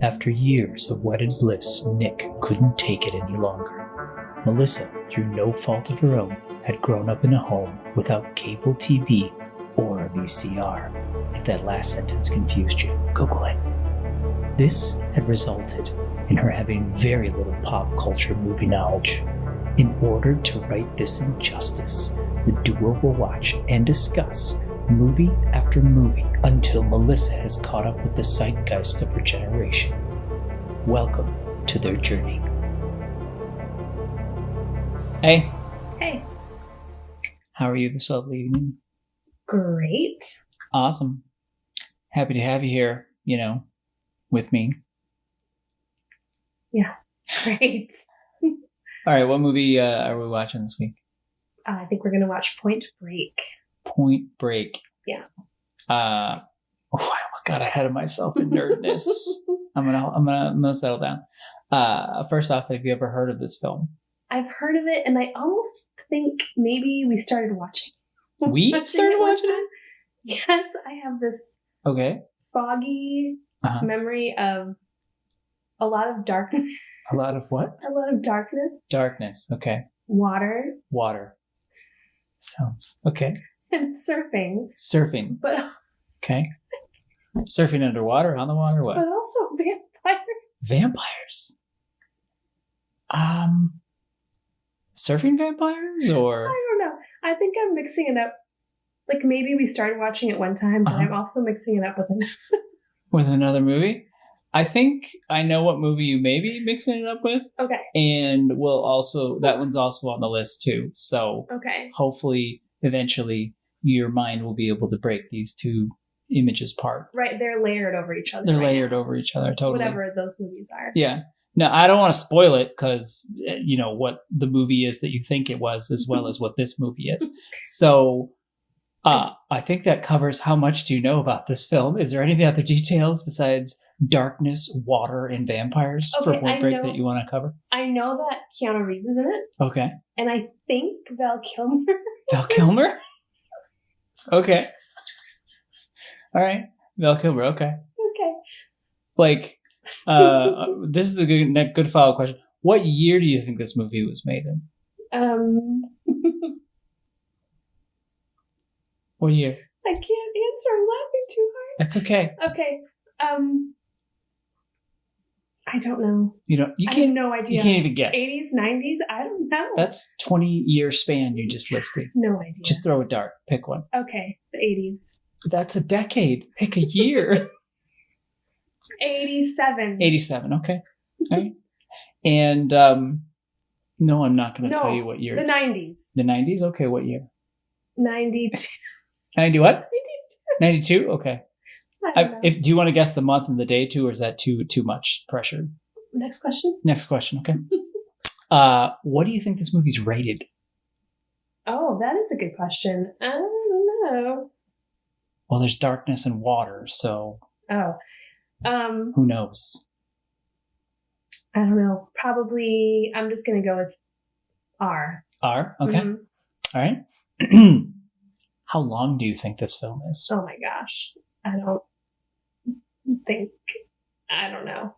After years of wedded bliss, Nick couldn't take it any longer. Melissa, through no fault of her own, had grown up in a home without cable TV or a VCR. If that last sentence confused you, Google it. This had resulted in her having very little pop culture movie knowledge. In order to right this injustice, the duo will watch and discuss movie after movie until Melissa has caught up with the zeitgeist of her generation. Welcome to their journey. Hey. Hey. How are you this lovely evening? Great. Awesome. Happy to have you here, with me. Yeah, great. All right, what movie are we watching this week? I think we're going to watch Point Break. Point Break. Yeah. I almost got ahead of myself in nerdness. I'm gonna settle down. First off, have you ever heard of this film? I've heard of it, and I almost think maybe we started watching. We started watching it? Yes, I have this foggy memory of a lot of darkness. A lot of what? A lot of darkness. Darkness, okay. Water. Sounds okay. And surfing. But okay. Surfing underwater, on the water, what? But also vampires. Vampires? Surfing vampires or? I don't know. I think I'm mixing it up. Like maybe we started watching it one time, but I'm also mixing it up with another movie. I think I know what movie you may be mixing it up with. Okay. And that one's also on the list too. So hopefully, eventually, your mind will be able to break these two images apart. Right. They're layered over each other. Totally. Whatever those movies are. Yeah. Now, I don't want to spoil it because, what the movie is that you think it was as well as what this movie is. So I think that covers how much do you know about this film. Is there any other details besides darkness, water, and vampires for Point Break that you want to cover? I know that Keanu Reeves is in it. Okay. And I think Val Kilmer. Val Kilmer? Okay. All right. Val Kilmer, okay. Okay. This is a good follow-up question. What year do you think this movie was made in? What year? I can't answer. I'm laughing too hard. That's okay. Okay. I don't know. I have no idea. You can't even guess. 80s, 90s? I don't know. That's 20-year span you just listed. No idea. Just throw a dart. Pick one. Okay. The 80s. That's a decade. Pick a year. 87. 87. Okay. All right. And no, I'm not going to tell you what year. The 90s. The 90s? Okay. What year? 92. 90 what? 92? Okay. Do you want to guess the month and the day too, or is that too much pressure? Next question. Okay. What do you think this movie's rated? Oh, that is a good question. I don't know. Well, there's darkness and water, so. Oh. Who knows? I don't know. Probably, I'm just going to go with R. R? Okay. Mm-hmm. All right. How long do you think this film is? Oh my gosh. I don't know.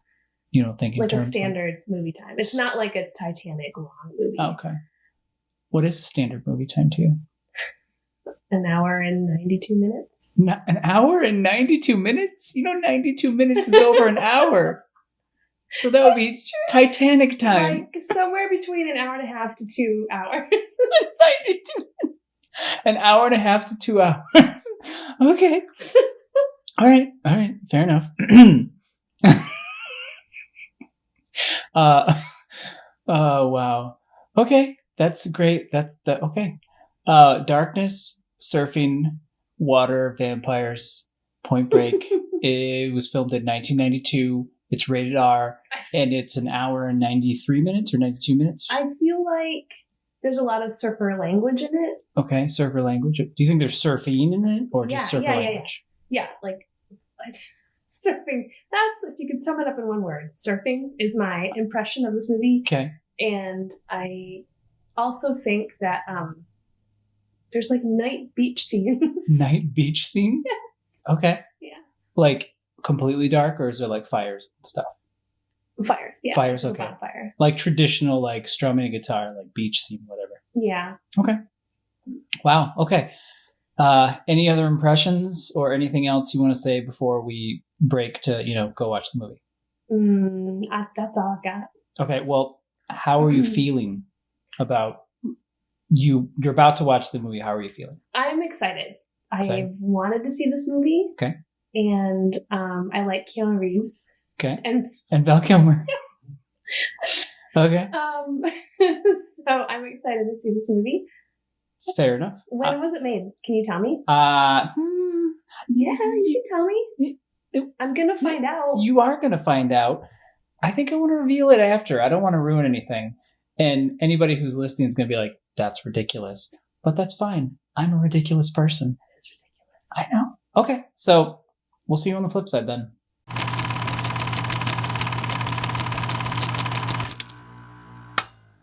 You don't think in like terms a standard movie time. It's not like a Titanic long movie. Okay. What is a standard movie time to you? An hour and 92 minutes. An hour and 92 minutes? 92 minutes is over an hour. So that would be Titanic time. Like somewhere between an hour and a half to 2 hours. 92 An hour and a half to 2 hours. Okay. All right. Fair enough. Oh, wow. Okay. That's great. Okay. Darkness, surfing, water, vampires, Point Break. It was filmed in 1992. It's rated R, and it's an hour and 93 minutes or 92 minutes. I feel like there's a lot of surfer language in it. Okay, surfer language. Do you think there's surfing in it or just surfer language? Yeah, it's like surfing. That's, if you could sum it up in one word, surfing is my impression of this movie. Okay. And I also think that there's like night beach scenes. Night beach scenes? Yes. Okay. Yeah. Like completely dark, or is there like fires and stuff? Fires, yeah. Fires, okay. Fire. Like traditional, like strumming a guitar, like beach scene, whatever. Yeah. Okay. Wow. Okay. Any other impressions or anything else you want to say before we break to, go watch the movie? That's all I've got. Okay. Well, how are you feeling about you're about to watch the movie? How are you feeling? I'm excited. I wanted to see this movie. Okay. And I like Keanu Reeves. Okay. And Val Kilmer. Yes. Okay. So I'm excited to see this movie. Fair enough. When was it made? Can you tell me? Yeah, you tell me. I'm gonna find out. You are gonna find out. I think I want to reveal it after. I don't want to ruin anything. And anybody who's listening is gonna be like, "That's ridiculous," but that's fine. I'm a ridiculous person. It's ridiculous. I know. Okay, so we'll see you on the flip side then.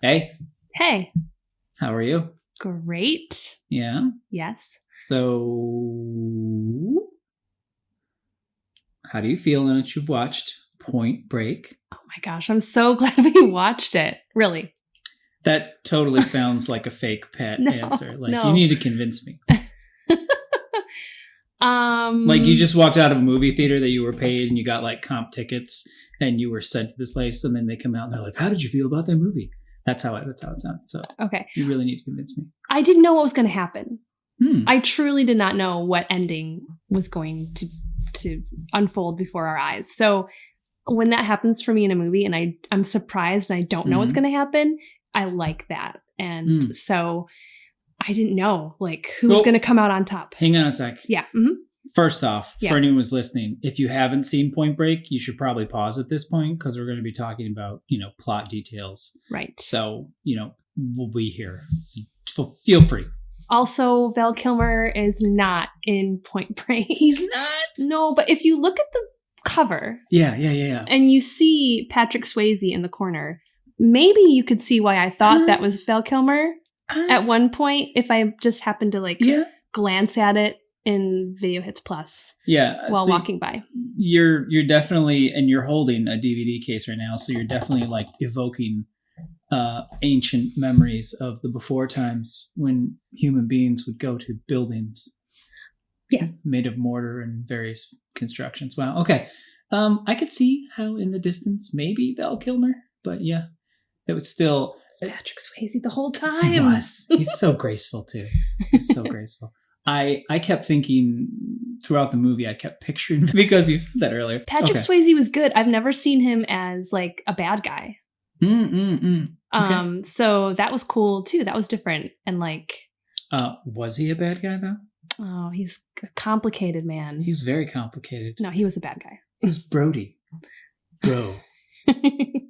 Hey. Hey. How are you? Great. Yeah? Yes. So, how do you feel now that you've watched Point Break? Oh my gosh, I'm so glad we watched it. Really. That totally sounds like a fake pet answer. Like, you need to convince me. Like, you just walked out of a movie theater that you were paid and you got, like, comp tickets and you were sent to this place and then they come out and they're like, how did you feel about that movie? That's how it sounds. So okay, you really need to convince me. I didn't know what was going to happen. I truly did not know what ending was going to unfold before our eyes. So when that happens for me in a movie and I'm surprised and I don't know what's going to happen, I like that. And so I didn't know like who was going to come out on top. Hang on a sec. Yeah. Mm-hmm. First off, for anyone who's listening, if you haven't seen Point Break, you should probably pause at this point because we're going to be talking about, plot details. Right. So, we'll be here. So feel free. Also, Val Kilmer is not in Point Break. He's not? No, but if you look at the cover. Yeah. And you see Patrick Swayze in the corner, maybe you could see why I thought that was Val Kilmer at one point if I just happened to glance at it in Video Hits Plus while walking by. You're definitely, and you're holding a DVD case right now, so you're definitely like evoking ancient memories of the before times when human beings would go to buildings made of mortar and various constructions. Wow. Okay. I could see how in the distance maybe Val Kilmer, but yeah, it was still Patrick Swayze the whole time. He was. He's so graceful too. He's so graceful. I kept thinking throughout the movie, I kept picturing, because you said that earlier. Patrick Swayze was good. I've never seen him as like a bad guy. Okay. So that was cool too. That was different. And like, was he a bad guy though? Oh, he's a complicated man. He was very complicated. No, he was a bad guy. He was Brody. Bro.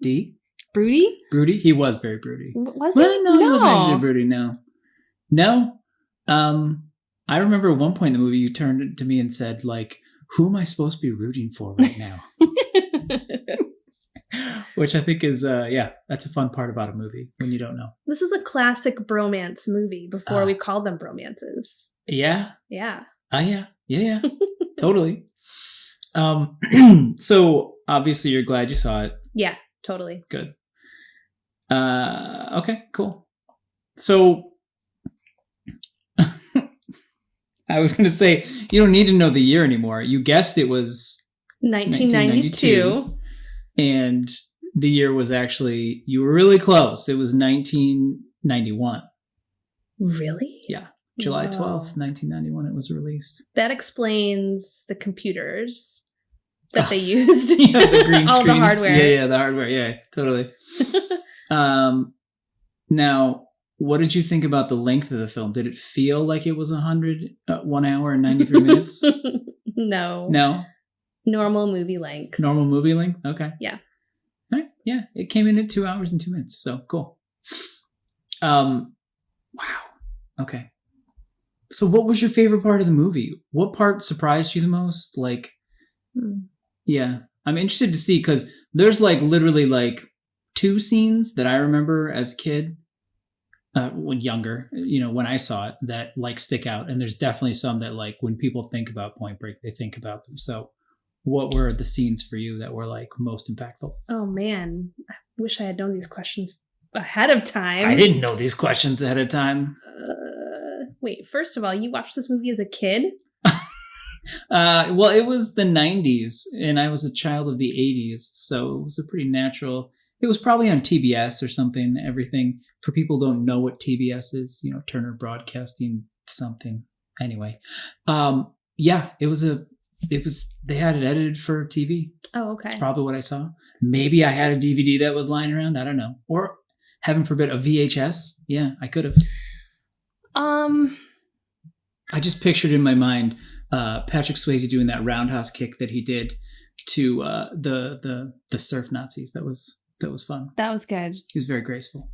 D? Broody? Broody? He was very broody. Was he? Well, no, he wasn't actually broody, No. I remember at one point in the movie you turned to me and said, like, who am I supposed to be rooting for right now? Which I think is, that's a fun part about a movie when you don't know. This is a classic bromance movie before we called them bromances. Yeah? Yeah. Yeah. Totally. So obviously you're glad you saw it. Yeah, totally. Good. Okay, cool. So I was going to say, you don't need to know the year anymore. You guessed it was 1992. And the year was actually, you were really close. It was 1991. Really? Yeah. July 12th, 1991, it was released. That explains the computers that they used. Yeah, the green screens. All the hardware. Yeah, the hardware. Yeah, totally. Now, what did you think about the length of the film? Did it feel like it was 1 hour and 93 minutes? No. Normal movie length. Normal movie length? Okay. Yeah. All right. Yeah. It came in at 2 hours and 2 minutes. So cool. Wow. Okay. So what was your favorite part of the movie? What part surprised you the most? Like, yeah. I'm interested to see because there's like literally like 2 scenes that I remember as a kid. When younger, when I saw it, that like stick out, and there's definitely some that like when people think about Point Break, they think about them. So, what were the scenes for you that were like most impactful? Oh man, I wish I had known these questions ahead of time. I didn't know these questions ahead of time. Wait, first of all, you watched this movie as a kid? Well, it was the 90s, and I was a child of the 80s, so it was a pretty natural... It was probably on TBS or something, everything. For people who don't know what TBS is, Turner Broadcasting something. Anyway. Yeah, they had it edited for TV. Oh, okay. That's probably what I saw. Maybe I had a DVD that was lying around. I don't know. Or, heaven forbid, a VHS. Yeah, I could have. I just pictured in my mind Patrick Swayze doing that roundhouse kick that he did to the surf Nazis. That was fun. That was good. He was very graceful.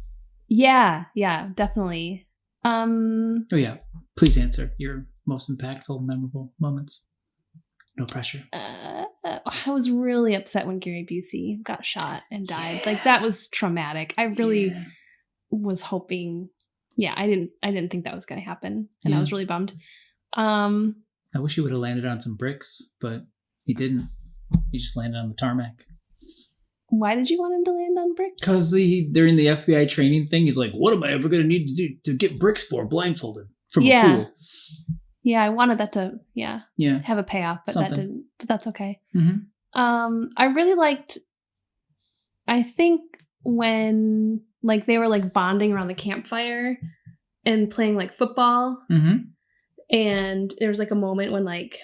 Yeah, definitely. Oh yeah, please answer your most impactful, memorable moments. No pressure. I was really upset when Gary Busey got shot and died. Like that was traumatic. I really was hoping. Yeah, I didn't think that was going to happen, and I was really bummed. I wish he would have landed on some bricks, but he didn't. He just landed on the tarmac. Why did you want him to land on bricks? Because during the FBI training thing, he's like, "What am I ever going to need to do to get bricks for blindfolded from a pool?" Yeah, I wanted that to have a payoff, but that didn't. But that's okay. Mm-hmm. I really liked. I think when like they were like bonding around the campfire and playing like football, and there was like a moment when like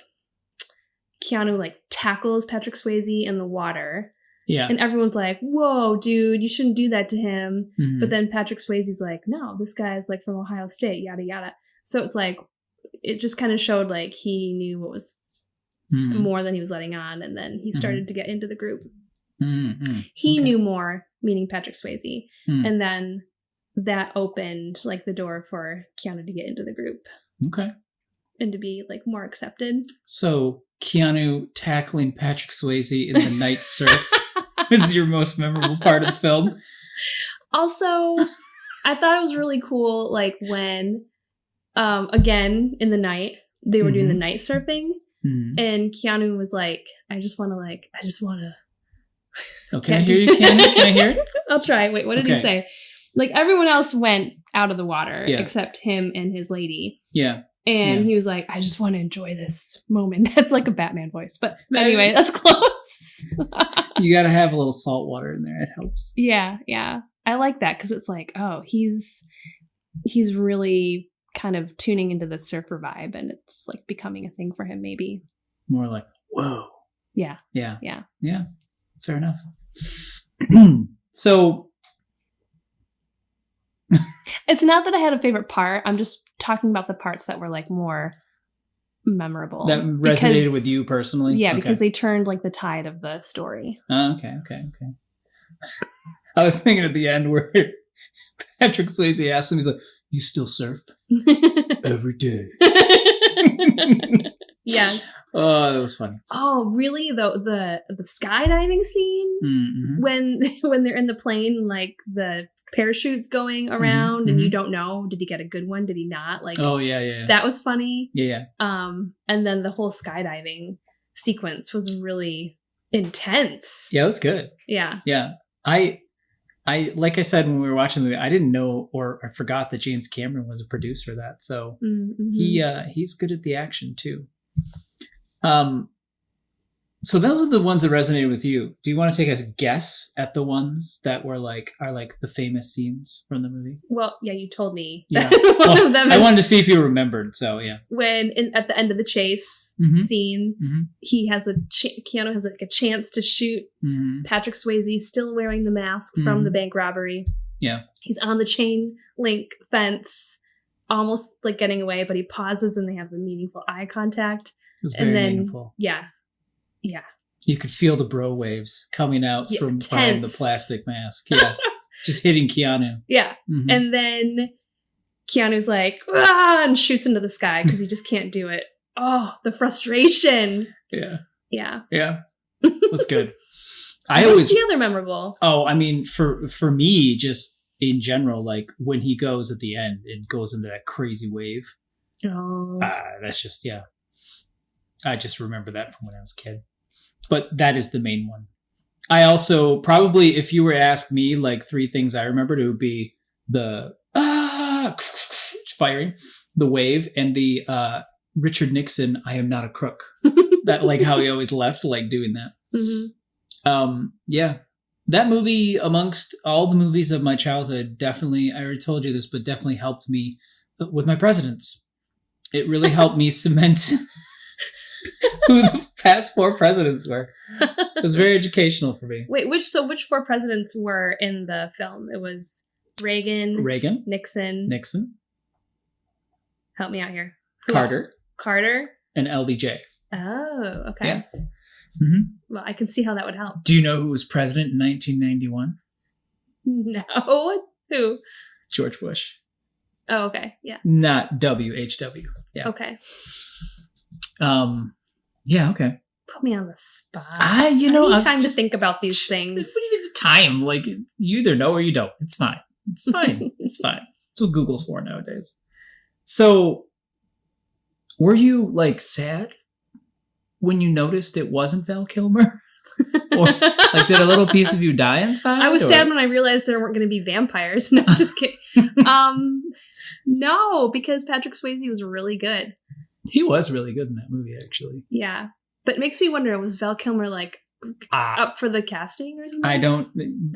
Keanu like tackles Patrick Swayze in the water. Yeah. And everyone's like, whoa, dude, you shouldn't do that to him. Mm-hmm. But then Patrick Swayze's like, no, this guy's like from Ohio State, yada, yada. So it's like, it just kind of showed like he knew what was more than he was letting on. And then he started to get into the group. He knew more, meaning Patrick Swayze. And then that opened like the door for Keanu to get into the group. Okay. And to be like more accepted. So Keanu tackling Patrick Swayze in the night surf is your most memorable part of the film. Also, I thought it was really cool, like when, again, in the night, they were doing the night surfing, and Keanu was like, I just want to. Oh, can I hear you, Keanu? Can I hear it? I'll try. Wait, what did he say? Like, everyone else went out of the water except him and his lady. Yeah. And he was like, I just want to enjoy this moment. That's like a Batman voice. But anyway, that's close. You got to have a little salt water in there. It helps. Yeah. I like that because it's like, oh, he's really kind of tuning into the surfer vibe, and it's like becoming a thing for him maybe. More like, whoa. Yeah. Fair enough. So... It's not that I had a favorite part. I'm just talking about the parts that were like more memorable. That resonated with you personally? Yeah, because they turned like the tide of the story. Okay. I was thinking at the end where Patrick Swayze asked him, he's like, you still surf? Every day. Yes. Oh, that was funny. Oh, really? The skydiving scene when they're in the plane, like the parachutes going around and you don't know, did he get a good one, did he not, like that was funny. And then the whole skydiving sequence was really intense. It was good. I like I said when we were watching the movie, I didn't know or I forgot that James Cameron was a producer of that, so he's good at the action too. So those are the ones that resonated with you. Do you want to take a guess at the ones that were are the famous scenes from the movie? Well, yeah, you told me. Yeah. One of them I wanted to see if you remembered. So yeah. When at the end of the chase scene, he has Keanu has like a chance to shoot Patrick Swayze, still wearing the mask from the bank robbery. Yeah. He's on the chain link fence, almost like getting away, but he pauses and they have a meaningful eye contact. It was very meaningful. Yeah. You could feel the bro waves coming out from behind the plastic mask. Yeah. Just hitting Keanu. Yeah. And then Keanu's like, and shoots into the sky because he just can't do it. Oh, the frustration. Yeah. That's good. What's the other memorable? Oh, I mean, for me, just in general, like when he goes at the end and goes into that crazy wave. Oh. That's just, I just remember that from when I was a kid. But that is the main one. I also probably, if you were to ask me like 3 things I remembered, it would be the firing, the wave, and the Richard Nixon, I am not a crook. That like how he always left like doing that. Mm-hmm. Yeah. That movie, amongst all the movies of my childhood, definitely, I already told you this, but definitely helped me with my presidents. It really helped me cement who the past 4 presidents were. It was very educational for me. Wait, which 4 presidents were in the film? It was Reagan, Nixon. Help me out here. Carter, and LBJ. Oh, okay. Yeah. Mm-hmm. Well, I can see how that would help. Do you know who was president in 1991? No. Who? George Bush. Oh, okay. Yeah. Not WHW. Yeah. Okay. Yeah. Okay. Put me on the spot. I need time to think about these things. What do you get the time? Like, you either know or you don't. It's fine. It's fine. It's fine. That's what Google's for nowadays. So, were you like sad when you noticed it wasn't Val Kilmer? Or like, did a little piece of you die inside? I was sad when I realized there weren't going to be vampires. No, just kidding. No, because Patrick Swayze was really good. He was really good in that movie, actually. Yeah. But it makes me wonder, was Val Kilmer like up for the casting or something?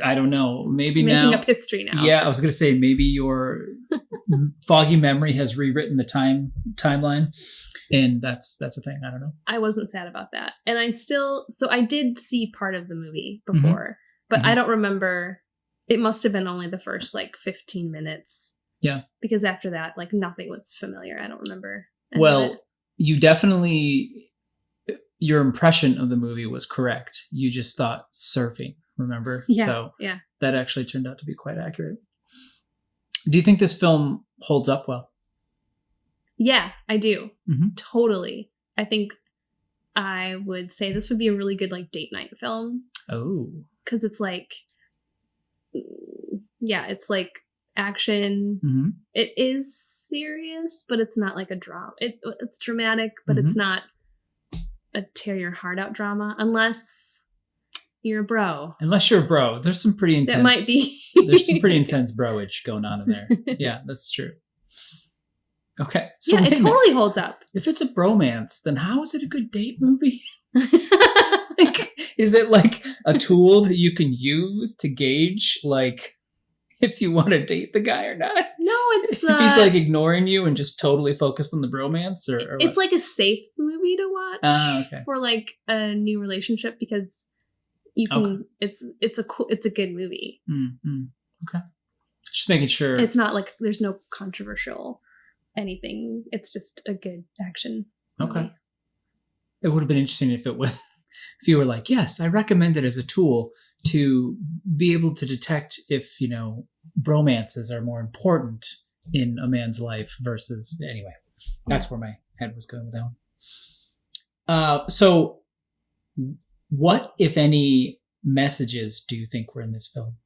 I don't know. Maybe just now. Making up history now. Yeah, I was going to say maybe your foggy memory has rewritten the timeline. And that's a thing. I don't know. I wasn't sad about that. And I did see part of the movie before, but I don't remember. It must have been only the first like 15 minutes. Yeah. Because after that, like nothing was familiar. I don't remember. Well, you definitely, your impression of the movie was correct. You just thought surfing, remember? Yeah. So yeah. That actually turned out to be quite accurate. Do you think this film holds up well? Yeah, I do. Mm-hmm. Totally. I think I would say this would be a really good like date night film. Oh. Because it's like, yeah, it's like action. Mm-hmm. It is serious, but it's not like a drama. It's dramatic, but it's not a tear your heart out drama unless you're a bro. Unless you're a bro. There's some pretty intense. That might be. There's some pretty intense broage going on in there. Yeah, that's true. Okay. So yeah, it totally holds up. If it's a bromance, then how is it a good date movie? Like, is it like a tool that you can use to gauge like if you want to date the guy or not? No, it's if he's like ignoring you and just totally focused on the bromance, or it's like a safe movie to watch for like a new relationship because you can. Okay. It's a good movie. Mm-hmm. Okay, just making sure it's not like there's no controversial anything. It's just a good action movie. Okay. It would have been interesting if it was. If you were like, yes, I recommend it as a tool to be able to detect if, bromances are more important in a man's life versus, anyway, that's where my head was going with that one. So what, if any, messages do you think were in this film?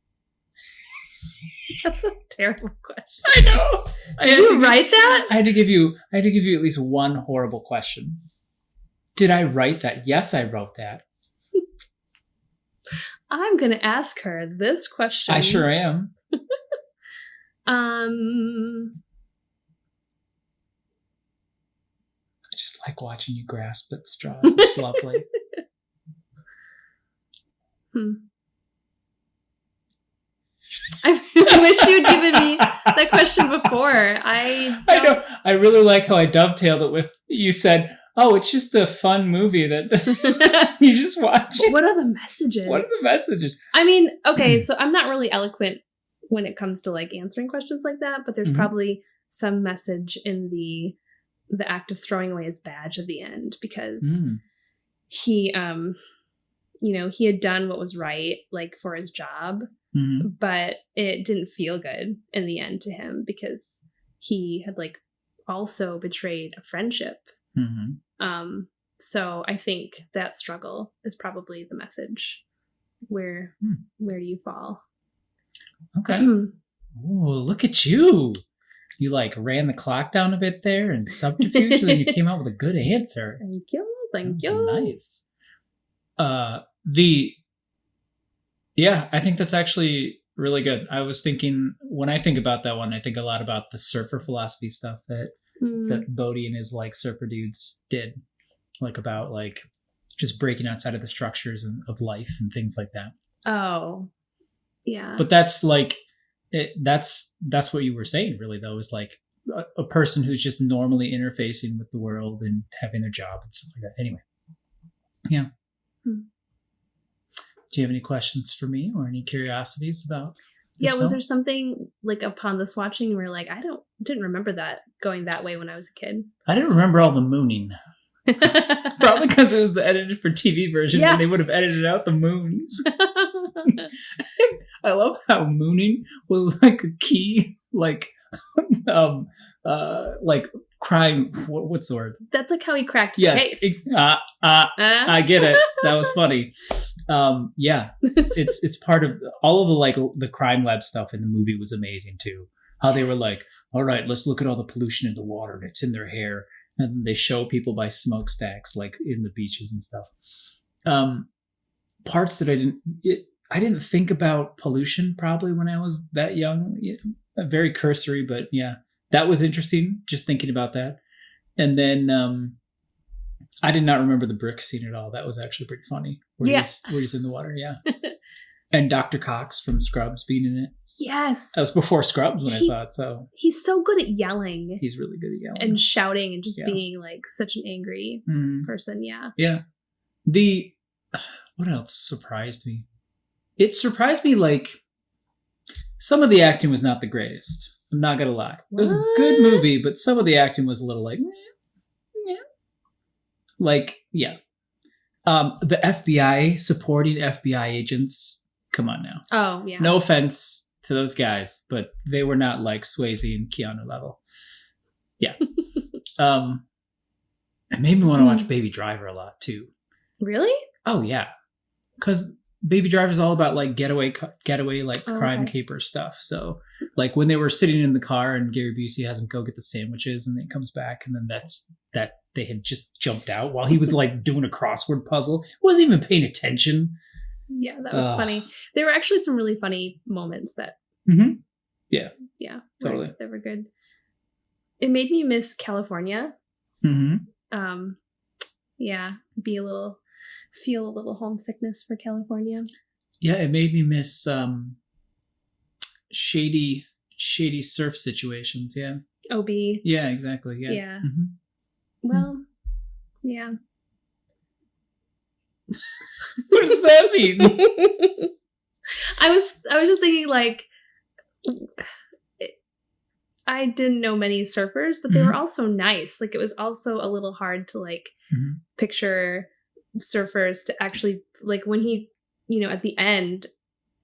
That's a terrible question. I know. Did you write that? I had to give you at least one horrible question. Did I write that? Yes, I wrote that. I'm going to ask her this question. I sure am. I just like watching you grasp at straws. It's lovely. I wish you'd given me that question before. I know. I really like how I dovetailed it with, you said, oh, it's just a fun movie that you just watch. What are the messages? What are the messages? I mean, okay, so I'm not really eloquent when it comes to like answering questions like that, but there's probably some message in the act of throwing away his badge at the end because he he had done what was right like for his job, but it didn't feel good in the end to him because he had like also betrayed a friendship. So I think that struggle is probably the message. Where do you fall? Okay. Ooh, look at you. You like ran the clock down a bit there and subterfuge, and then you came out with a good answer. Thank you. Nice. I think that's actually really good. I was thinking, when I think about that one, I think a lot about the surfer philosophy stuff that Bodhi and his like surfer dudes did, like about like just breaking outside of the structures of life and things like that. Oh, yeah. But that's like, that's what you were saying really though, is like a person who's just normally interfacing with the world and having their job and stuff like that. Anyway. Yeah. Do you have any questions for me or any curiosities about this was film? there something like upon this watching where like didn't remember that going that way when I was a kid? I didn't remember all the mooning. Probably because it was the edited for TV version and they would have edited out the moons. I love how mooning was like a key like like crime. What's the word? That's like how he cracked the case. I get it. That was funny. It's part of all of the like the crime lab stuff in the movie was amazing too. How they were like, all right, let's look at all the pollution in the water and it's in their hair, and they show people by smokestacks like in the beaches and stuff. Parts that I didn't think about pollution probably when I was that young. Very cursory, but yeah. That was interesting, just thinking about that. And then I did not remember the brick scene at all. That was actually pretty funny. Where he's in the water, yeah. And Dr. Cox from Scrubs being in it. Yes. That was before Scrubs when I saw it. So he's so good at yelling. He's really good at yelling. And shouting and just being like such an angry person, yeah. Yeah. What else surprised me? It surprised me like some of the acting was not the greatest. I'm not gonna lie. It was a good movie, but some of the acting was a little like, the FBI supporting FBI agents. Come on now. Oh yeah. No offense to those guys, but they were not like Swayze and Keanu level. Yeah. It made me want to watch Baby Driver a lot too. Really? Oh yeah, because Baby Driver is all about like getaway like crime caper stuff. So like when they were sitting in the car and Gary Busey has him go get the sandwiches and then he comes back and then that's that they had just jumped out while he was like doing a crossword puzzle. Wasn't even paying attention. Yeah, that was funny. There were actually some really funny moments that. Yeah. Yeah. Totally. They were good. It made me miss California. Yeah, feel a little homesickness for California. Yeah, it made me miss shady surf situations. Yeah. OB. Yeah, exactly. Yeah. Yeah. Well, yeah. What does that mean? I was just thinking like I didn't know many surfers, but they were also nice. Like it was also a little hard to like picture surfers to actually like when he, at the end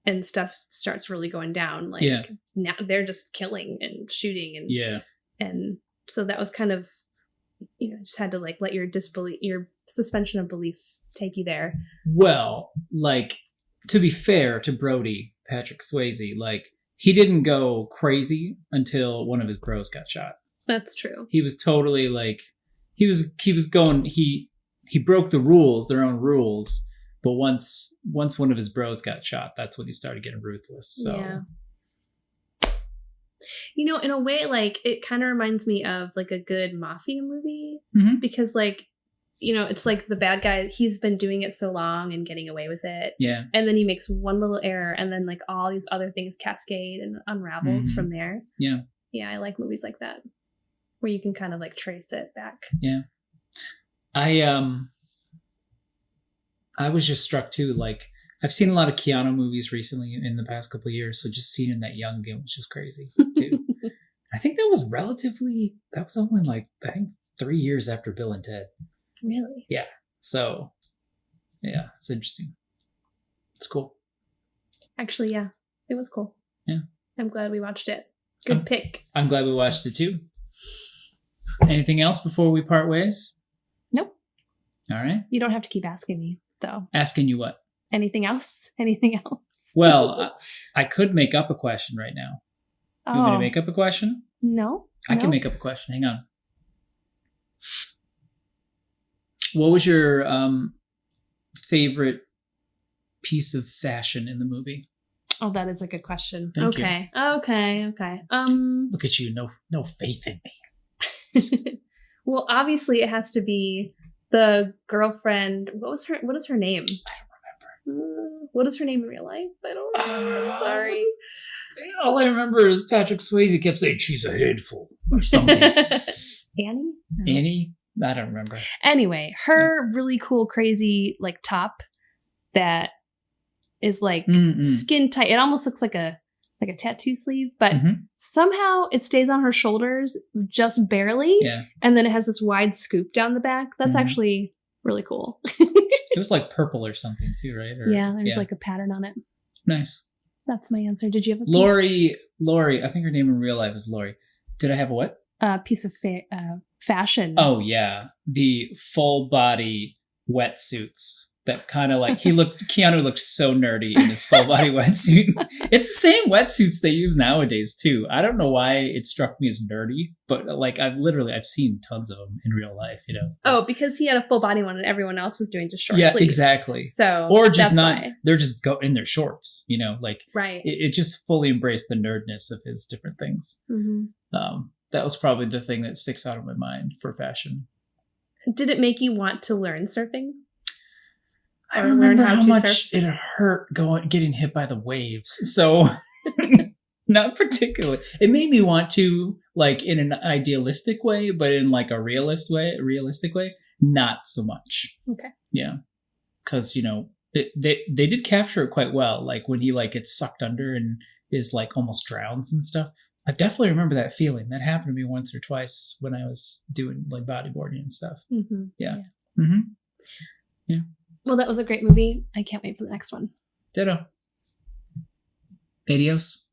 and stuff starts really going down. Like now they're just killing and shooting and and so that was kind of just had to like let your suspension of belief take you there. Well, like to be fair to Brody, Patrick Swayze, like he didn't go crazy until one of his bros got shot. That's true. He was totally like he was going he broke the rules, their own rules, but once one of his bros got shot, that's when he started getting ruthless. So yeah. In a way, like it kind of reminds me of like a good mafia movie because like it's like the bad guy, he's been doing it so long and getting away with it. Yeah. And then he makes one little error and then like all these other things cascade and unravels from there. Yeah. Yeah, I like movies like that where you can kind of like trace it back. Yeah. I was just struck too, like I've seen a lot of Keanu movies recently in the past couple of years, so just seeing him that young again was just crazy too. I think that was only like I think 3 years after Bill and Ted. Really? Yeah. So, yeah, it's interesting. It's cool. Actually, yeah, it was cool. Yeah. I'm glad we watched it. Good pick. I'm glad we watched it too. Anything else before we part ways? Nope. All right. You don't have to keep asking me, though. Asking you what? Anything else? Anything else? Well, I could make up a question right now. You want me to make up a question? No. I can make up a question. Hang on. What was your favorite piece of fashion in the movie? Oh, that is a good question. Thank you. Okay. Look at you, no faith in me. Well, obviously it has to be the girlfriend. What is her name? I don't remember. What is her name in real life? I don't remember. I'm sorry. All I remember is Patrick Swayze kept saying she's a handful or something. Annie? No. Annie? I don't remember. Anyway, her really cool, crazy like top that is like skin tight. It almost looks like a tattoo sleeve, but somehow it stays on her shoulders just barely. Yeah. And then it has this wide scoop down the back. That's actually really cool. It was like purple or something too, right? There's like a pattern on it. Nice. That's my answer. Did you have a piece? Lori, I think her name in real life is Lori. Did I have a what? A piece of fashion. Oh, yeah. The full body wetsuits that kind of like, Keanu looked so nerdy in his full body wetsuit. It's the same wetsuits they use nowadays too. I don't know why it struck me as nerdy, but like I've seen tons of them in real life, you know. Oh, because he had a full body one and everyone else was doing just short sleeves. Yeah, exactly. So, or just not, why. They're just go in their shorts, you know, like right. It just fully embraced the nerdness of his different things. That was probably the thing that sticks out of my mind for fashion. Did it make you want to learn surfing? I remember how much it hurt getting hit by the waves. So not particularly. It made me want to, like, in an idealistic way, but in like a realistic way, not so much. Okay. Yeah. Because, you know, they did capture it quite well. Like when he like gets sucked under and is like almost drowns and stuff. I definitely remember that feeling. That happened to me once or twice when I was doing like bodyboarding and stuff. Yeah. Yeah. Well, that was a great movie. I can't wait for the next one. Ditto. Adios.